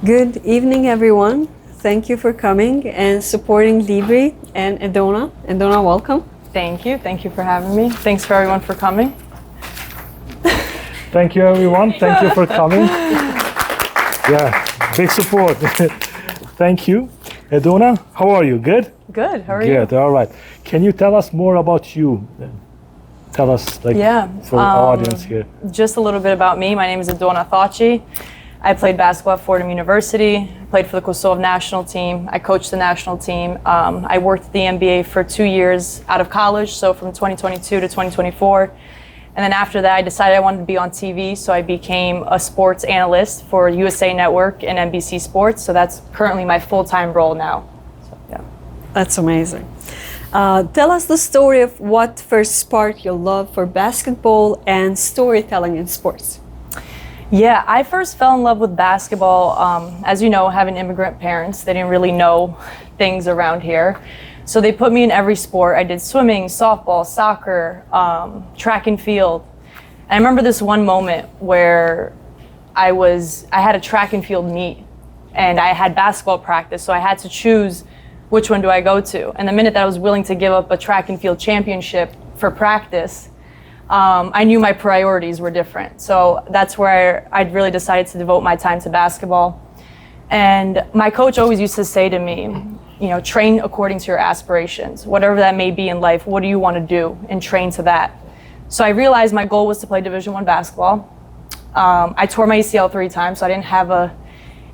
Good evening, everyone. Thank you for coming and supporting Libri and Edona. Edona, welcome. Thank you. Thank you for having me. Thanks for everyone for coming. Thank you, everyone. Thank you for coming. Yeah, big support. Thank you. Edona, how are you? Good? Good. How are you? Good. All right. Can you tell us more about you? Tell us, for our audience here. Just a little bit about me. My name is Edona Thaqi. I played basketball at Fordham University. Played for the Kosovo national team. I coached the national team. I worked at the NBA for 2 years out of college, so from 2022 to 2024. And then after that, I decided I wanted to be on TV, so I became a sports analyst for USA Network and NBC Sports. So that's currently my full-time role now. So, yeah. That's amazing. Tell us the story of what first sparked your love for basketball and storytelling in sports. Yeah, I first fell in love with basketball. As you know, having immigrant parents, they didn't really know things around here. So they put me in every sport. I did swimming, softball, soccer, track and field. And I remember this one moment where I had a track and field meet and I had basketball practice. So I had to choose which one do I go to. And the minute that I was willing to give up a track and field championship for practice, I knew my priorities were different. So that's where I'd really decided to devote my time to basketball. And my coach always used to say to me, train according to your aspirations, whatever that may be in life. What do you want to do? And train to that. So I realized my goal was to play Division I basketball. I tore my ACL 3 times, so I didn't have a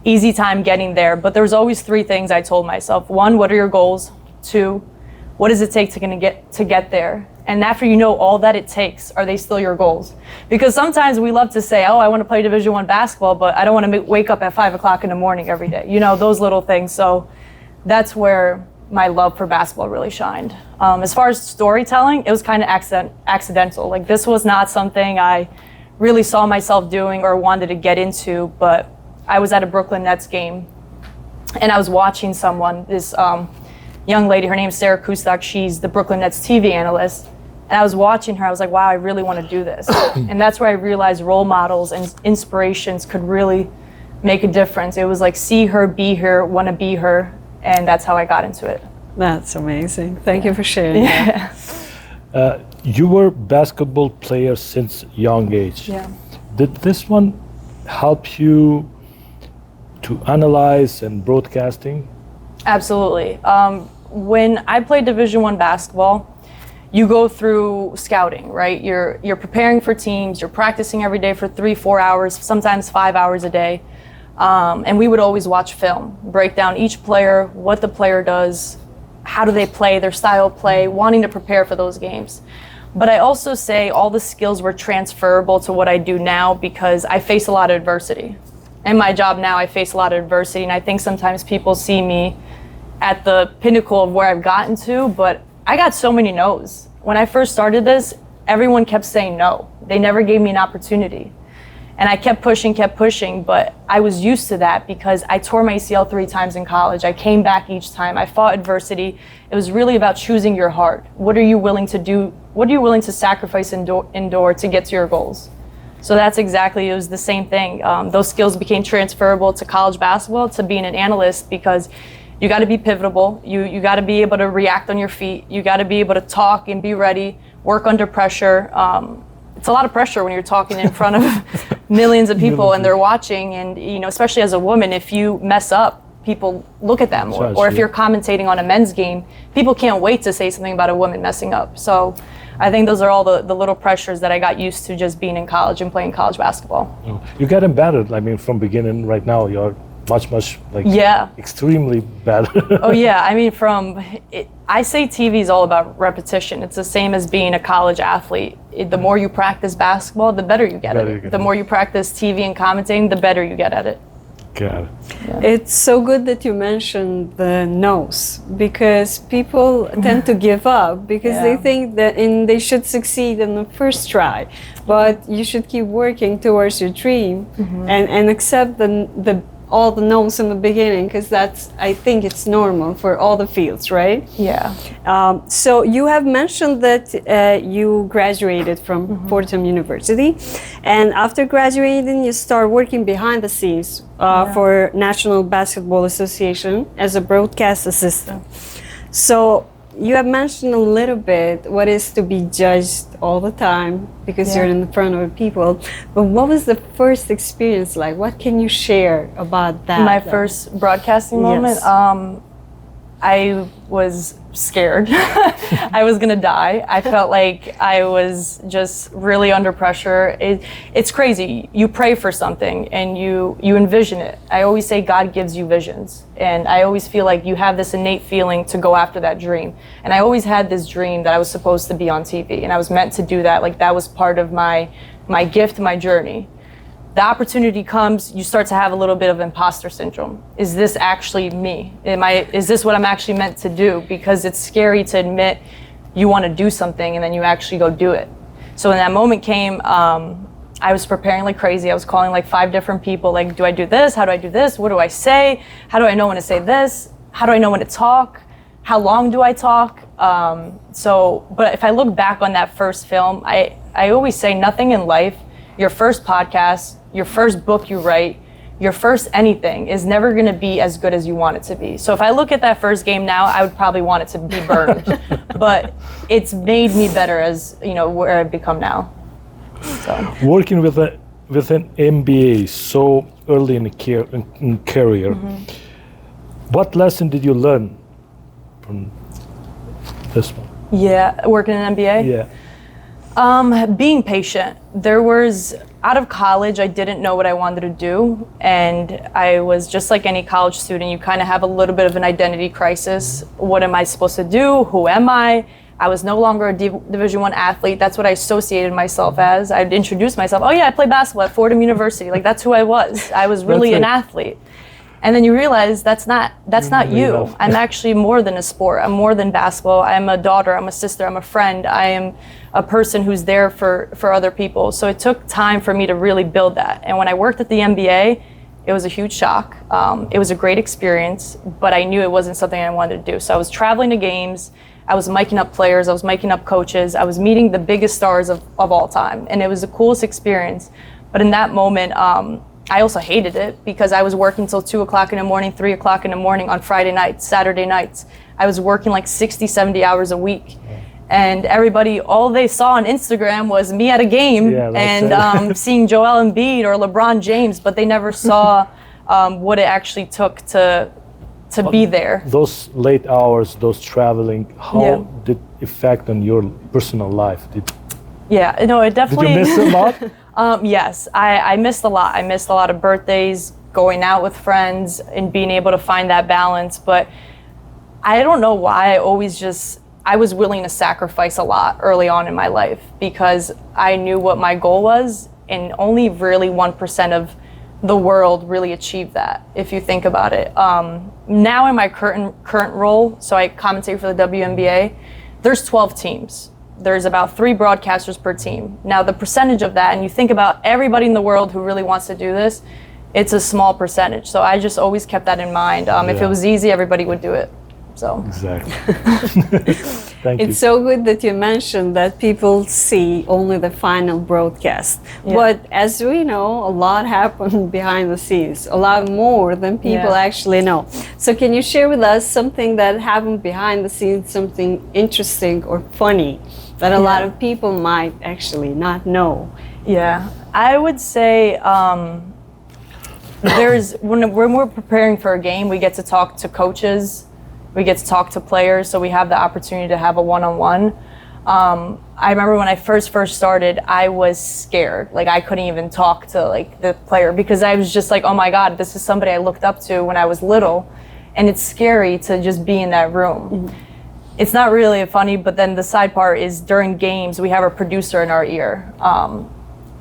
easy time getting there. But there was always 3 things I told myself. 1, what are your goals? 2, what does it take to get there? And after you know all that it takes, are they still your goals? Because sometimes we love to say, I want to play Division I basketball, but I don't want to wake up at 5 o'clock in the morning every day. Those little things. So that's where my love for basketball really shined. As far as storytelling, it was kind of accidental. Like, this was not something I really saw myself doing or wanted to get into, but I was at a Brooklyn Nets game and I was watching someone, this young lady, her name's Sarah Kustak, she's the Brooklyn Nets TV analyst. And I was watching her, I was like, wow, I really want to do this. And that's where I realized role models and inspirations could really make a difference. It was like, see her, be her, want to be her. And that's how I got into it. That's amazing. Thank you for sharing that. You were a basketball player since young age. Yeah. Did this one help you to analyze and broadcasting? Absolutely. When I played Division I basketball, you go through scouting, right? You're preparing for teams, you're practicing every day for 3-4 hours, sometimes 5 hours a day. And we would always watch film, break down each player, what the player does, how do they play, their style of play, wanting to prepare for those games. But I also say all the skills were transferable to what I do now because I face a lot of adversity. In my job now, I face a lot of adversity, and I think sometimes people see me at the pinnacle of where I've gotten to, but I got so many no's. When I first started this, everyone kept saying no. They never gave me an opportunity. And I kept pushing, but I was used to that because I tore my ACL 3 times in college. I came back each time. I fought adversity. It was really about choosing your heart. What are you willing to do? What are you willing to sacrifice and endure to get to your goals? So it was the same thing. Those skills became transferable to college basketball, to being an analyst, because you got to be pivotable. You got to be able to react on your feet. You got to be able to talk and be ready, work under pressure. It's a lot of pressure when you're talking in front of millions of people and they're watching. And, especially as a woman, if you mess up, people look at that more. Or if you're commentating on a men's game, people can't wait to say something about a woman messing up. So I think those are all the little pressures that I got used to just being in college and playing college basketball. You get better. From beginning right now, you're much extremely better. Oh yeah, I say TV is all about repetition. It's the same as being a college athlete. The more you practice basketball, the better you get at it. The more you practice TV and commentating, the better you get at it. Got it. Yeah. It's so good that you mentioned the no's, because people tend to give up because they think that they should succeed in the first try, but you should keep working towards your dream and accept the all the no's in the beginning, because I think it's normal for all the fields, right? Yeah. So you have mentioned that you graduated from Fordham University, and after graduating, you start working behind the scenes for National Basketball Association as a broadcast assistant. So you have mentioned a little bit what is to be judged all the time because you're in front of people. But what was the first experience like? What can you share about that? My first broadcasting moment? I was scared. I was gonna die. I felt like I was just really under pressure. It's crazy. You pray for something and you envision it. I always say God gives you visions. And I always feel like you have this innate feeling to go after that dream. And I always had this dream that I was supposed to be on TV. And I was meant to do that. Like that was part of my gift, my journey. The opportunity comes, you start to have a little bit of imposter syndrome. Is this actually me? Is this what I'm actually meant to do? Because it's scary to admit you want to do something and then you actually go do it. So when that moment came, I was preparing like crazy. I was calling like 5 different people, like, do I do this? How do I do this? What do I say? How do I know when to say this? How do I know when to talk? How long do I talk? But if I look back on that first film, I always say nothing in life, your first podcast, your first book you write, your first anything is never going to be as good as you want it to be. So if I look at that first game now, I would probably want it to be burned. But it's made me better as, where I've become now. So. Working with an MBA so early in career, what lesson did you learn from this one? Yeah, working in an MBA? Yeah. Being patient. Out of college, I didn't know what I wanted to do. And I was just like any college student, you kind of have a little bit of an identity crisis. What am I supposed to do? Who am I? I was no longer a Division I athlete. That's what I associated myself as. I'd introduce myself. Oh yeah, I play basketball at Fordham University. Like that's who I was. I was really an athlete. And then you realize that's not you. I'm actually more than a sport. I'm more than basketball. I'm a daughter, I'm a sister, I'm a friend. I am a person who's there for other people. So it took time for me to really build that. And when I worked at the NBA, it was a huge shock. It was a great experience, but I knew it wasn't something I wanted to do. So I was traveling to games, I was miking up players, I was miking up coaches, I was meeting the biggest stars of all time. And it was the coolest experience. But in that moment, I also hated it because I was working till 2 o'clock in the morning, 3 o'clock in the morning on Friday nights, Saturday nights. I was working like 60, 70 hours a week. And everybody, all they saw on Instagram was me at a game and seeing Joel Embiid or LeBron James, but they never saw what it actually took to be there. Those late hours, those traveling, how did it affect on your personal life? It definitely. Did you miss a lot? Yes, I missed a lot. I missed a lot of birthdays, going out with friends, and being able to find that balance. But I don't know why I was willing to sacrifice a lot early on in my life because I knew what my goal was, and only really 1% of the world really achieved that, if you think about it. Now in my current role, so I commentate for the WNBA, there's 12 teams. There's about 3 broadcasters per team. Now the percentage of that, and you think about everybody in the world who really wants to do this, it's a small percentage. So I just always kept that in mind. If it was easy, everybody would do it. So. Exactly. Thank you. It's so good that you mentioned that people see only the final broadcast. Yeah. But as we know, a lot happened behind the scenes, a lot more than people actually know. So can you share with us something that happened behind the scenes, something interesting or funny that a lot of people might actually not know? Yeah, I would say when we're preparing for a game, we get to talk to coaches, we get to talk to players, so we have the opportunity to have a one-on-one. I remember when I first started, I was scared. Like I couldn't even talk to like the player because I was just like, oh my God, this is somebody I looked up to when I was little, and it's scary to just be in that room. Mm-hmm. It's not really funny, but then the side part is during games, we have a producer in our ear.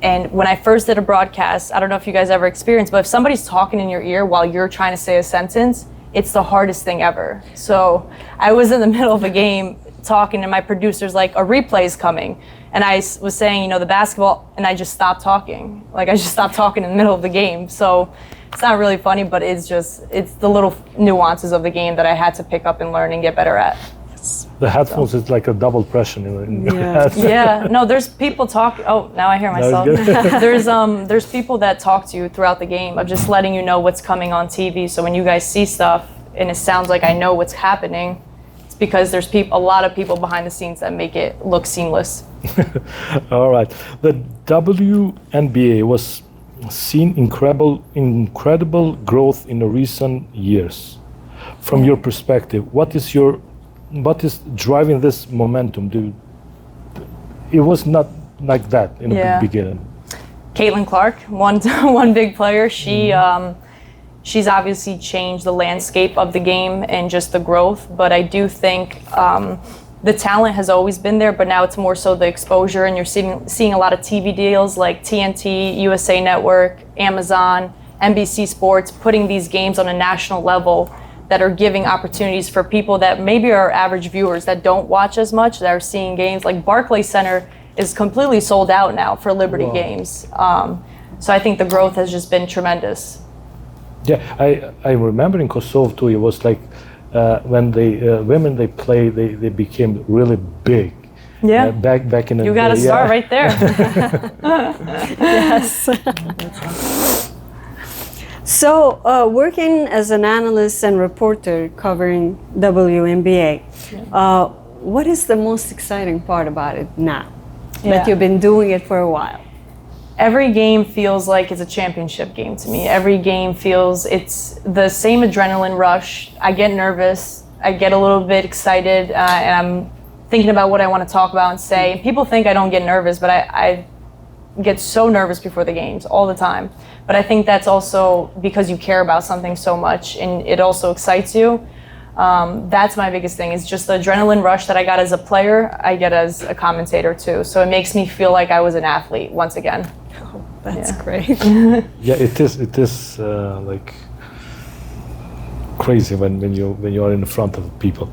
And when I first did a broadcast, I don't know if you guys ever experienced, but if somebody's talking in your ear while you're trying to say a sentence, it's the hardest thing ever. So I was in the middle of a game talking and my producer's like, a replay is coming. And I was saying, the basketball, and I just stopped talking. Like, I just stopped talking in the middle of the game. So it's not really funny, but it's the little nuances of the game that I had to pick up and learn and get better at. The headphones is like a double pressure in your head. Yeah, no, there's people talk. Oh, now I hear myself. There's people that talk to you throughout the game of just letting you know what's coming on TV. So when you guys see stuff and it sounds like I know what's happening, it's because there's a lot of people behind the scenes that make it look seamless. All right. The WNBA was seen incredible growth in the recent years. From your perspective, what is driving this momentum? It was not like that in the beginning. Caitlin Clark, one big player. She's obviously changed the landscape of the game and just the growth. But I do think the talent has always been there, but now it's more so the exposure, and you're seeing a lot of TV deals like TNT, USA Network, Amazon, NBC Sports, putting these games on a national level that are giving opportunities for people that maybe are average viewers that don't watch as much, that are seeing games. Like Barclays Center is completely sold out now for Liberty games. So I think the growth has just been tremendous. Yeah, I remember in Kosovo too, it was like when the women they play, they became really big. Yeah. Back in the You got to start right there. Yes. So, working as an analyst and reporter covering WNBA, what is the most exciting part about it now that you've been doing it for a while? Every game feels like it's a championship game to me. Every game feels it's the same adrenaline rush. I get nervous. I get a little bit excited, and I'm thinking about what I want to talk about and say. People think I don't get nervous, but I get so nervous before the games all the time. But I think that's also because you care about something so much and it also excites you. That's my biggest thing, is just the adrenaline rush that I got as a player, I get as a commentator too. So it makes me feel like I was an athlete once again. Oh, that's great. Yeah, it is like crazy when you are in front of people.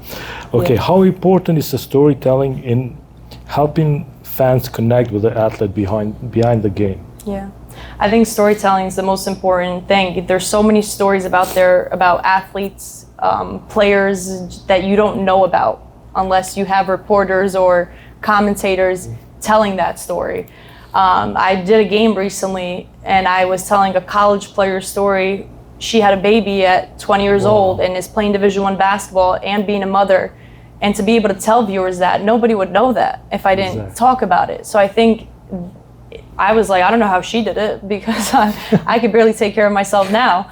Okay, how important is the storytelling in helping fans connect with the athlete behind the game? Yeah, I think storytelling is the most important thing. There's so many stories about athletes, players that you don't know about unless you have reporters or commentators telling that story. I did a game recently and I was telling a college player's story. She had a baby at 20 years old and is playing Division I basketball and being a mother. And to be able to tell viewers that, nobody would know that if I didn't talk about it. So I think I was like, I don't know how she did it, because I could barely take care of myself now,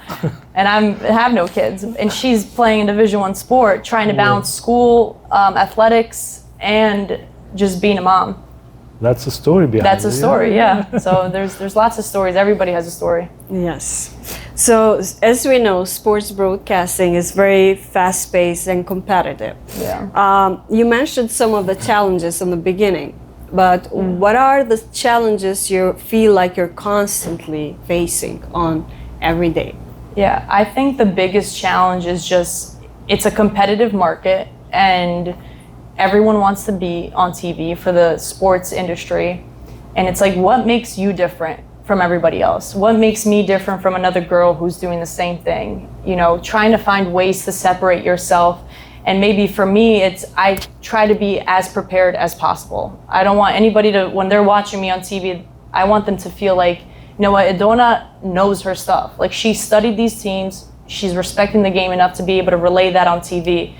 and I have no kids. And she's playing a Division I sport, trying to balance school, athletics, and just being a mom. That's a story behind it. That's a story, yeah. So there's lots of stories. Everybody has a story. Yes. So as we know, sports broadcasting is very fast-paced and competitive. Yeah. You mentioned some of the challenges in the beginning, but what are the challenges you feel like you're constantly facing on every day? Yeah, I think the biggest challenge is just, it's a competitive market and everyone wants to be on TV for the sports industry. And it's like, what makes you different from everybody else? What makes me different from another girl who's doing the same thing? You know, trying to find ways to separate yourself. And maybe for me, I try to be as prepared as possible. I don't want anybody to, when they're watching me on TV, I want them to feel like, you know what, Edona knows her stuff. Like, she studied these teams, she's respecting the game enough to be able to relay that on TV.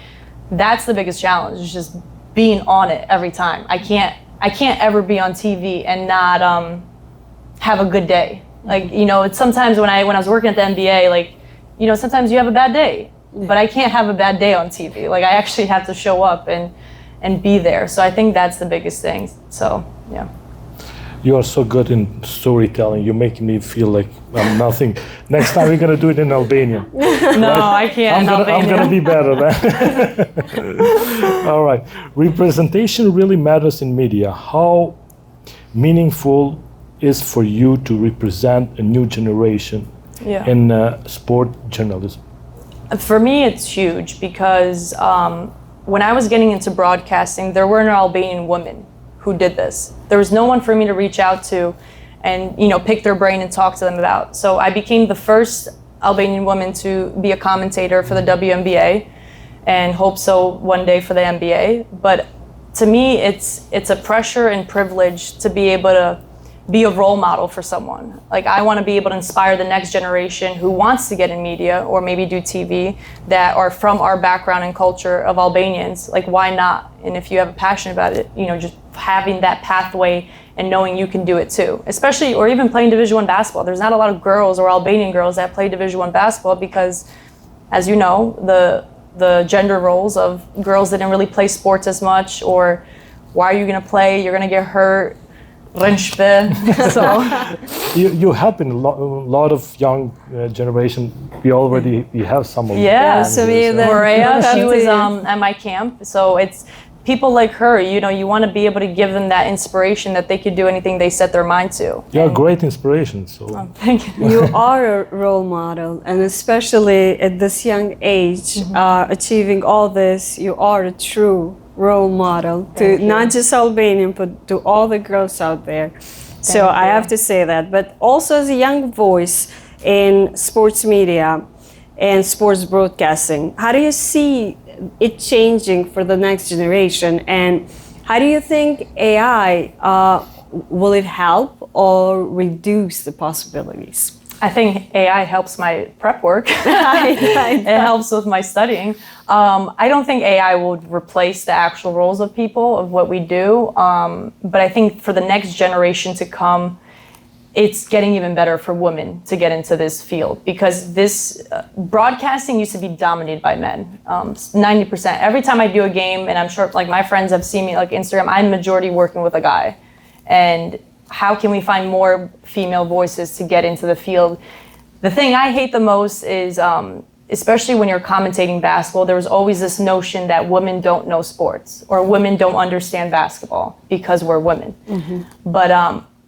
That's the biggest challenge, is just being on it every time. I can't ever be on TV and not have a good day. Like, you know, it's sometimes when I was working at the NBA, like, you know, sometimes you have a bad day, but I can't have a bad day on TV. Like, I actually have to show up and be there. So I think that's the biggest thing. So, yeah. You are so good in storytelling. You're making me feel like I'm nothing. Next time we're gonna do it in Albanian. No, right? I can't. I'm gonna be better then. All right. Representation really matters in media. How meaningful is for you to represent a new generation in sport journalism? For me, it's huge because when I was getting into broadcasting, there weren't Albanian women who did this. There was no one for me to reach out to and, you know, pick their brain and talk to them about. So I became the first Albanian woman to be a commentator for the WNBA and hope so one day for the NBA. But to me, it's a pressure and privilege to be able to be a role model for someone. Like, I want to be able to inspire the next generation who wants to get in media or maybe do TV that are from our background and culture of Albanians. Like, why not? And if you have a passion about it, you know, just having that pathway and knowing you can do it too. Especially, or even playing Division I basketball. There's not a lot of girls or Albanian girls that play Division I basketball because, as you know, the gender roles of girls didn't really play sports as much, or why are you gonna play? You're gonna get hurt. So you helping a lot of young generation. We have some of so Maria, she was at my camp. So it's people like her, you know, you want to be able to give them that inspiration that they could do anything they set their mind to. You're a great inspiration. So thank you. You are a role model, and especially at this young age, achieving all this, you are a true role model to not just Albanian, but to all the girls out there. So I have to say that. But also as a young voice in sports media and sports broadcasting, how do you see it changing for the next generation? And how do you think AI, will it help or reduce the possibilities? I think AI helps my prep work. It helps with my studying. I don't think AI will replace the actual roles of people, of what we do. But I think for the next generation to come, it's getting even better for women to get into this field, because this broadcasting used to be dominated by men, 90%. Every time I do a game, and I'm sure like my friends have seen me like Instagram, I'm majority working with a guy. And how can we find more female voices to get into the field? The thing I hate the most is, especially when you're commentating basketball, there was always this notion that women don't know sports or women don't understand basketball because we're women. But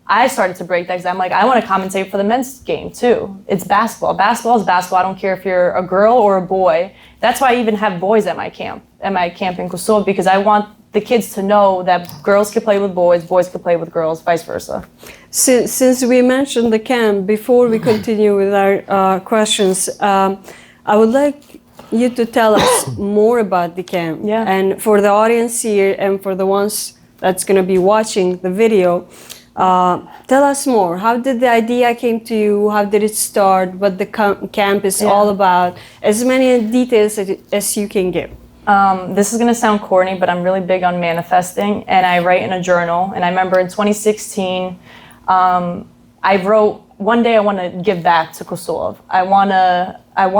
I started to break that because I'm like, I want to commentate for the men's game too. It's basketball. Basketball is basketball. I don't care if you're a girl or a boy. That's why I even have boys at my camp in Kosovo, because I want the kids to know that girls can play with boys, boys can play with girls, vice versa. Since we mentioned the camp, before we continue with our questions, I would like you to tell us more about the camp. And for the audience here and for the ones that's going to be watching the video, tell us more. How did the idea came to you? How did it start? What the camp is all about? As many details as you can give. This is going to sound corny, but I'm really big on manifesting, and I write in a journal. And I remember in 2016, I wrote, one day I want to give back to Kosovo. I want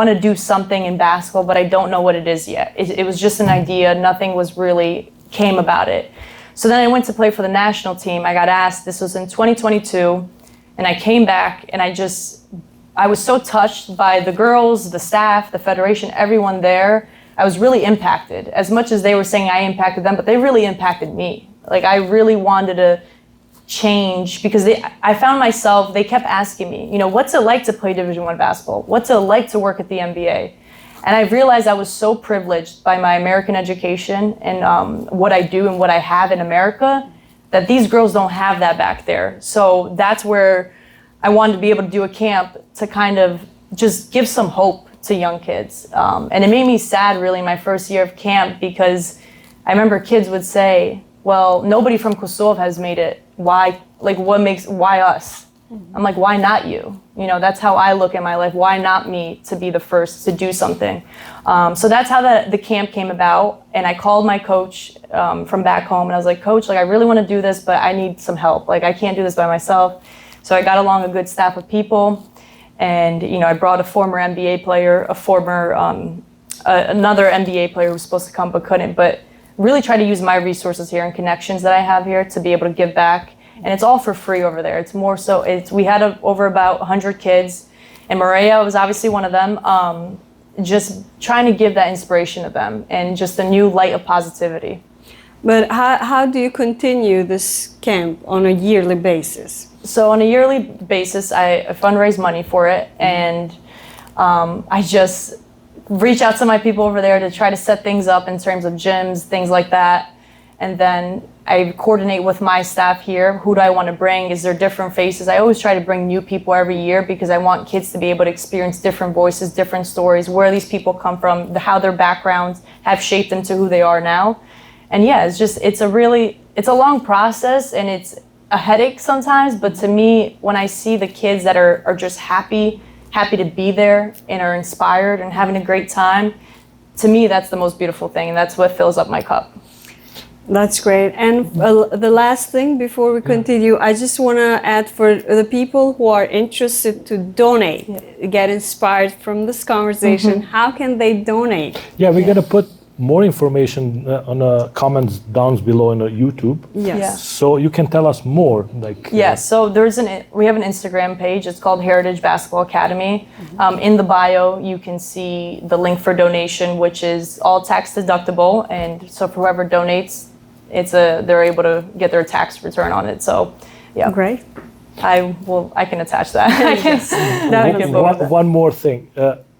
to do something in basketball, but I don't know what it is yet. It was just an idea. Nothing was really came about it. So then I went to play for the national team. I got asked, this was in 2022, and I came back, and I was so touched by the girls, the staff, the federation, everyone there. I was really impacted, as much as they were saying I impacted them, but they really impacted me. Like, I really wanted to change, because I found myself, they kept asking me, you know, what's it like to play Division I basketball? What's it like to work at the NBA? And I realized I was so privileged by my American education and what I do and what I have in America, that these girls don't have that back there. So that's where I wanted to be able to do a camp to kind of just give some hope to young kids. And it made me sad really my first year of camp, because I remember kids would say, well, nobody from Kosovo has made it. Why us? I'm like, why not you? You know, that's how I look at my life. Why not me to be the first to do something? So that's how the camp came about. And I called my coach from back home, and I was like, Coach, like, I really want to do this, but I need some help. Like, I can't do this by myself. So I got along a good staff of people. And, you know, I brought a former NBA player, another NBA player who was supposed to come but couldn't, but really try to use my resources here and connections that I have here to be able to give back. And it's all for free over there. It's more so, we had over about 100 kids, and Maria was obviously one of them, just trying to give that inspiration to them and just a new light of positivity. But how do you continue this camp on a yearly basis? So on a yearly basis, I fundraise money for it, and I just reach out to my people over there to try to set things up in terms of gyms, things like that. And then I coordinate with my staff here. Who do I want to bring? Is there different faces? I always try to bring new people every year because I want kids to be able to experience different voices, different stories, where these people come from, how their backgrounds have shaped them to who they are now. And yeah, it's a long process and it's a headache sometimes. But to me, when I see the kids that are just happy to be there and are inspired and having a great time, to me, that's the most beautiful thing. And that's what fills up my cup. That's great. And the last thing before we continue, I just want to add for the people who are interested to donate, get inspired from this conversation, how can they donate? Yeah, we're going to put more information on the comments down below in YouTube. Yes. Yeah. So you can tell us more. So we have an Instagram page. It's called Heritage Basketball Academy. In the bio, you can see the link for donation, which is all tax deductible. And so for whoever donates, they're able to get their tax return on it. So, yeah. Great. I can attach that. One more thing.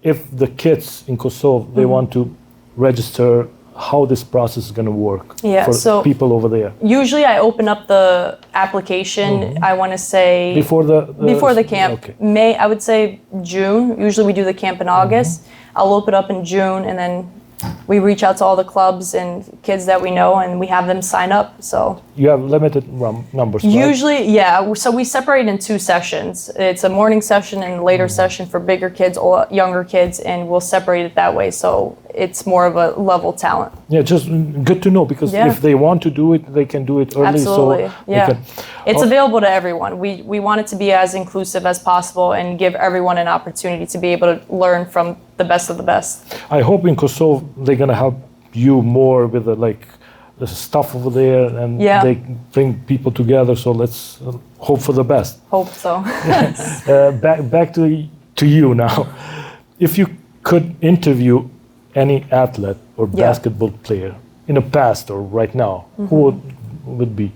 If the kids in Kosovo, they want to register, how this process is going to work for people over there? Usually I open up the application, I want to say... Before the camp. Okay. I would say June. Usually we do the camp in August. I'll open it up in June and then we reach out to all the clubs and kids that we know and we have them sign up. So you have limited numbers, right? Usually, yeah. So we separate in 2 sessions. It's a morning session and a later session for bigger kids or younger kids, and we'll separate it that way. So it's more of a level talent. Yeah, just good to know because if they want to do it, they can do it early. Absolutely. So it's available to everyone. We want it to be as inclusive as possible and give everyone an opportunity to be able to learn from the best of the best. I hope in Kosovo they're gonna help you more with the stuff over there, and they bring people together. So let's hope for the best. Hope so. Back to you now. If you could interview any athlete or basketball player in the past or right now, who would be?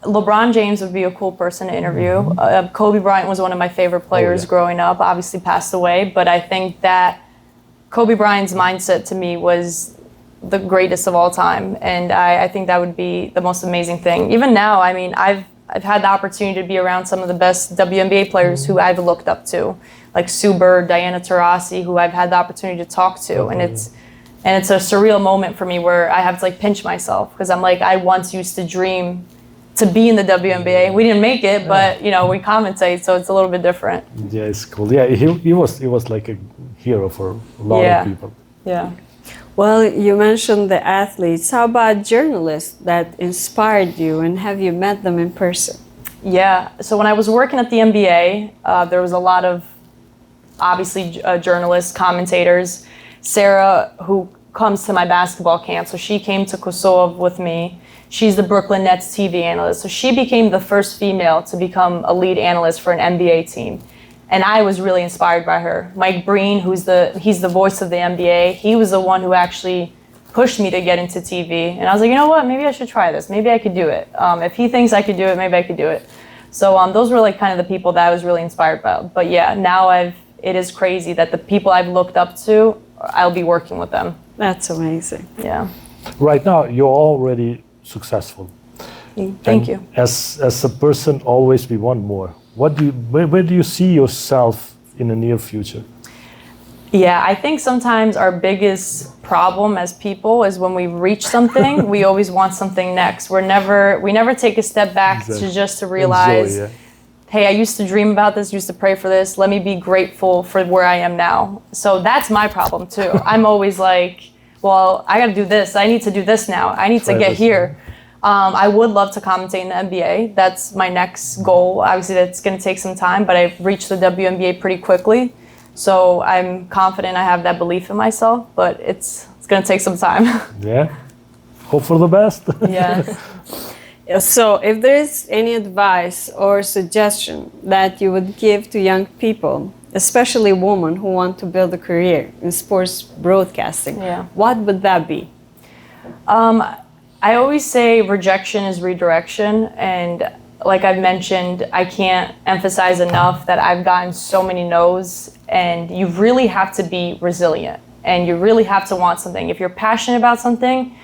LeBron James would be a cool person to interview. Kobe Bryant was one of my favorite players growing up, obviously passed away, but I think that Kobe Bryant's mindset to me was the greatest of all time, and I think that would be the most amazing thing. Even now, I mean, I've had the opportunity to be around some of the best WNBA players who I've looked up to, like Sue Bird, Diana Taurasi, who I've had the opportunity to talk to, and it's a surreal moment for me where I have to pinch myself because I'm like, I once used to dream to be in the WNBA. We didn't make it, but we commentate, so it's a little bit different. Yeah, it's cool. Yeah, he was like a hero for a lot of people. Yeah. Well, you mentioned the athletes. How about journalists that inspired you, and have you met them in person? Yeah. So when I was working at the NBA, there was a lot of obviously journalists, commentators. Sarah, who comes to my basketball camp, so she came to Kosovo with me. She's the Brooklyn Nets TV analyst. So she became the first female to become a lead analyst for an NBA team. And I was really inspired by her. Mike Breen, he's the voice of the NBA, he was the one who actually pushed me to get into TV. And I was like, you know what, maybe I should try this. Maybe I could do it. If he thinks I could do it, maybe I could do it. So those were kind of the people that I was really inspired by. But yeah, now it is crazy that the people I've looked up to, I'll be working with them. That's amazing. Yeah. Right now, you're already successful. Thank you. As a person, always we want more. Where do you see yourself in the near future? Yeah, I think sometimes our biggest problem as people is when we reach something, we always want something next. We never take a step back to realize, hey, I used to dream about this, used to pray for this. Let me be grateful for where I am now. So that's my problem too. I'm always like, well, I got to do this. I need to do this now. I need to get here. I would love to commentate in the NBA. That's my next goal. Obviously, that's going to take some time, but I've reached the WNBA pretty quickly. So I'm confident I have that belief in myself, but it's going to take some time. Yeah. Hope for the best. Yeah. So if there is any advice or suggestion that you would give to young people, especially women who want to build a career in sports broadcasting, what would that be? I always say rejection is redirection, and like I've mentioned, I can't emphasize enough that I've gotten so many no's, and you really have to be resilient, and you really have to want something. If you're passionate about something,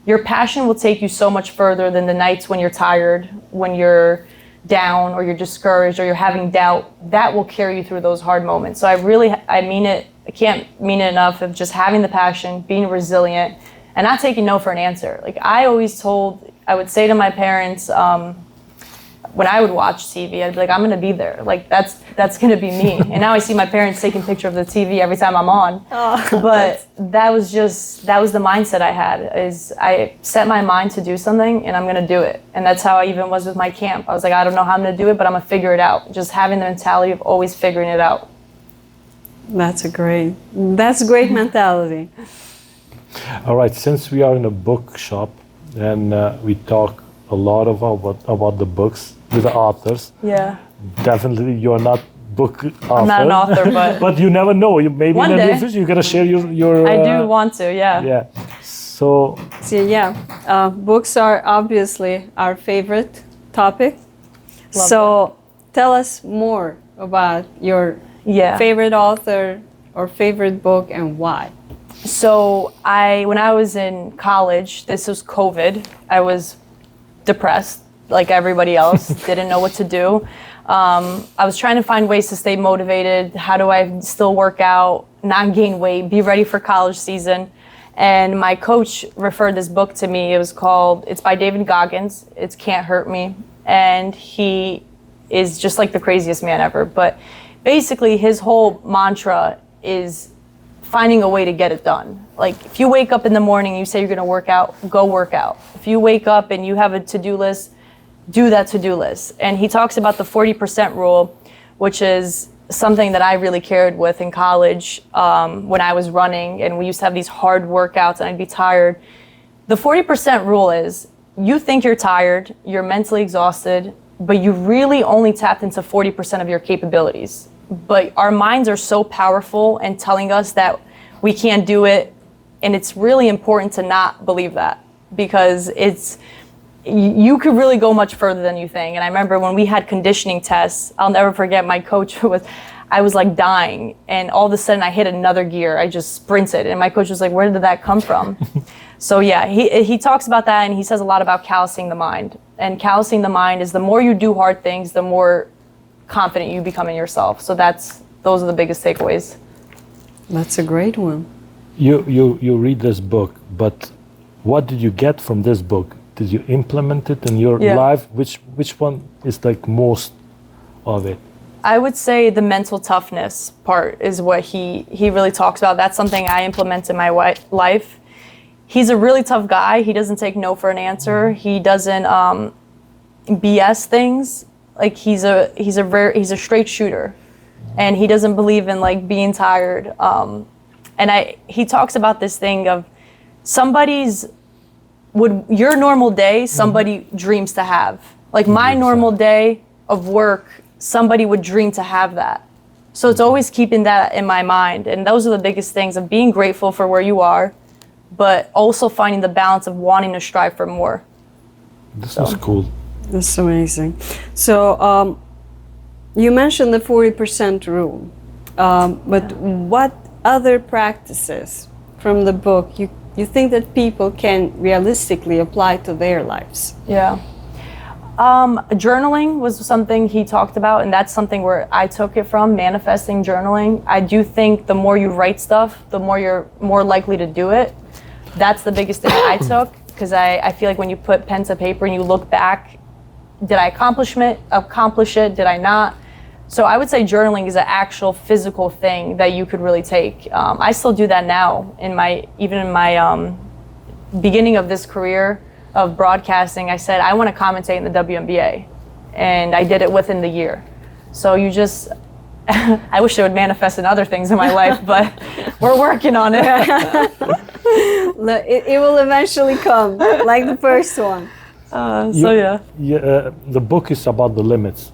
your passion will take you so much further than the nights when you're tired, when you're down or you're discouraged or you're having doubt. That will carry you through those hard moments. So I mean it, I can't mean it enough, of just having the passion, being resilient, and not taking no for an answer. Like I would say to my parents, when I would watch TV, I'd be like, I'm gonna be there. Like that's gonna be me. And now I see my parents taking picture of the TV every time I'm on. Oh, but that was the mindset I had, is I set my mind to do something and I'm gonna do it. And that's how I even was with my camp. I was like, I don't know how I'm gonna do it, but I'm gonna figure it out. Just having the mentality of always figuring it out. That's a great mentality. All right, since we are in a bookshop and we talk a lot about the books with the authors. Yeah. Definitely, you're not book author. I'm not an author, but but you never know. You maybe one in the day future you're gonna share your. I do want to. Yeah. Yeah. So books are obviously our favorite topic. Love tell us more about your favorite author or favorite book and why. So when I was in college, this was COVID, I was depressed like everybody else, didn't know what to do. I was trying to find ways to stay motivated. How do I still work out, not gain weight, be ready for college season? And my coach referred this book to me. It's by David Goggins. It's Can't Hurt Me. And he is just like the craziest man ever. But basically his whole mantra is finding a way to get it done. Like if you wake up in the morning and you say you're gonna work out, go work out. If you wake up and you have a to-do list, do that to-do list. And he talks about the 40% rule, which is something that I really cared with in college when I was running, and we used to have these hard workouts and I'd be tired. The 40% rule is, you think you're tired, you're mentally exhausted, but you really only tapped into 40% of your capabilities. But our minds are so powerful and telling us that we can't do it, and it's really important to not believe that, because you could really go much further than you think. And I remember when we had conditioning tests, I'll never forget, my coach I was like dying, and all of a sudden I hit another gear. I just sprinted, and my coach was like, where did that come from? So yeah, he talks about that, and he says a lot about callousing the mind. And callousing the mind is, the more you do hard things, the more confident you become in yourself. So those are the biggest takeaways. That's a great one. You read this book, but what did you get from this book? Did you implement it in your life? Which one is like most of it? I would say the mental toughness part is what he really talks about. That's something I implement in my life. He's a really tough guy. He doesn't take no for an answer. He doesn't BS things. Like he's a straight shooter, and he doesn't believe in like being tired. He talks about this thing of your normal day, somebody dreams to have. Like my normal day of work, somebody would dream to have that. So it's always keeping that in my mind. And those are the biggest things, of being grateful for where you are, but also finding the balance of wanting to strive for more. This is cool. That's amazing. So you mentioned the 40% rule, but what other practices from the book you think that people can realistically apply to their lives? Yeah. Journaling was something he talked about, and that's something where I took it from, manifesting journaling. I do think the more you write stuff, the more you're more likely to do it. That's the biggest thing I took, because I feel like when you put pen to paper and you look back, did I accomplish it? Did I not? So I would say journaling is an actual physical thing that you could really take. I still do that now even in my beginning of this career of broadcasting. I said, I want to commentate in the WNBA, and I did it within the year. So I wish it would manifest in other things in my life, but we're working on it. It will eventually come, like the first one. The book is about the limits.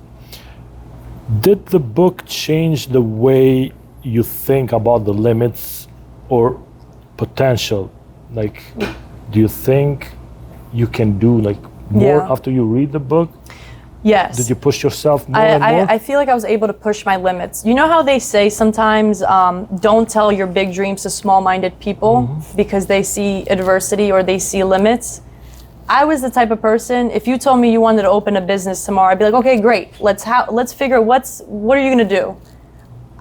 Did the book change the way you think about the limits or potential? Like, do you think you can do like more after you read the book? Yes. Did you push yourself more and more? I feel like I was able to push my limits. You know how they say sometimes don't tell your big dreams to small-minded people because they see adversity or they see limits? I was the type of person, if you told me you wanted to open a business tomorrow, I'd be like, okay, great. Let's figure what are you gonna do?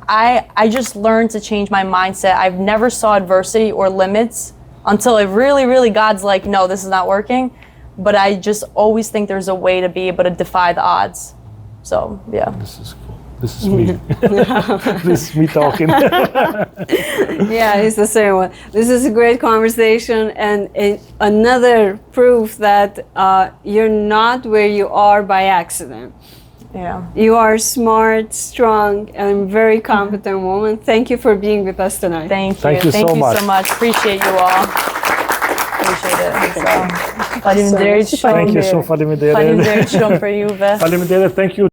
I just learned to change my mindset. I've never saw adversity or limits until it really, really God's like, no, this is not working. But I just always think there's a way to be able to defy the odds. So, yeah. This is cool. This is me. This is me talking. Yeah, it's the same one. This is a great conversation and another proof that you're not where you are by accident. Yeah. You are smart, strong, and very competent woman. Thank you for being with us tonight. Thank you. Thank you so much. Appreciate you all. Appreciate it. Faleminderit shumë. Thank you so much. Faleminderit shumë për juve. Faleminderit. Thank you.